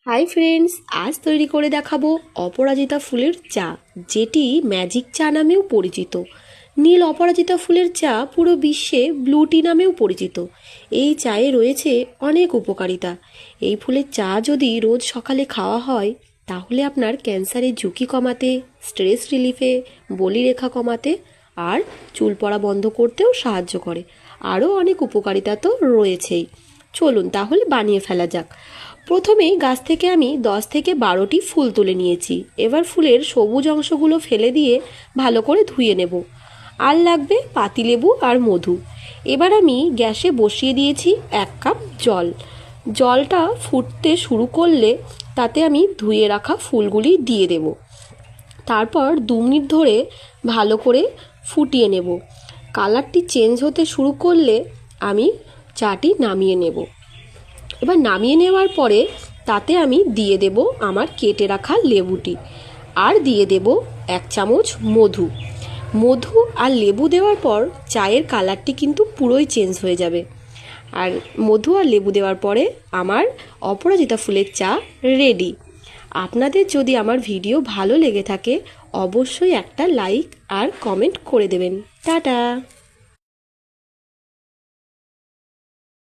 Hi friends, আজ তৈরি করে দেখাবো অপরাজিতা ফুলের চা, যেটি ম্যাজিক চা নামেও পরিচিত। নীল অপরাজিতা ফুলের চা পুরো বিশ্বে ব্লু টি নামেও পরিচিত। এই চায়ে রয়েছে অনেক উপকারিতা। এই ফুলের চা যদি রোজ সকালে খাওয়া হয় তাহলে আপনার ক্যান্সারের ঝুঁকি কমাতে, স্ট্রেস রিলিফে, বলিরেখা কমাতে আর চুল পড়া বন্ধ করতেও সাহায্য করে। আরও অনেক উপকারিতা তো রয়েছেই। চলুন তাহলে বানিয়ে ফেলা যাক। প্রথমেই গাছ থেকে আমি 10 থেকে 12টি ফুল তুলে নিয়েছি। এবার ফুলের সবুজ অংশগুলো ফেলে দিয়ে ভালো করে ধুয়ে নেব। আর লাগবে পাতিলেবু আর মধু। এবার আমি গ্যাসে বসিয়ে দিয়েছি 1 কাপ জল। জলটা ফুটতে শুরু করলে তাতে আমি ধুয়ে রাখা ফুলগুলি দিয়ে দেব। তারপর 2 মিনিট ধরে ভালো করে ফুটিয়ে নেব। কালারটি চেঞ্জ হতে শুরু করলে আমি চাটি নামিয়ে নেব। এবার নামিয়ে নেওয়ার পরে তাতে আমি দিয়ে দেব আমার কেটে রাখা লেবুটি, আর দিয়ে দেব 1 চামচ মধু। মধু আর লেবু দেওয়ার পর চায়ের কালারটি কিন্তু পুরোই চেঞ্জ হয়ে যাবে। আর মধু আর লেবু দেওয়ার পরে আমার অপরাজিতা ফুলের চা রেডি। আপনাদের যদি আমার ভিডিও ভালো লেগে থাকে অবশ্যই একটা লাইক আর কমেন্ট করে দেবেন। টাটা।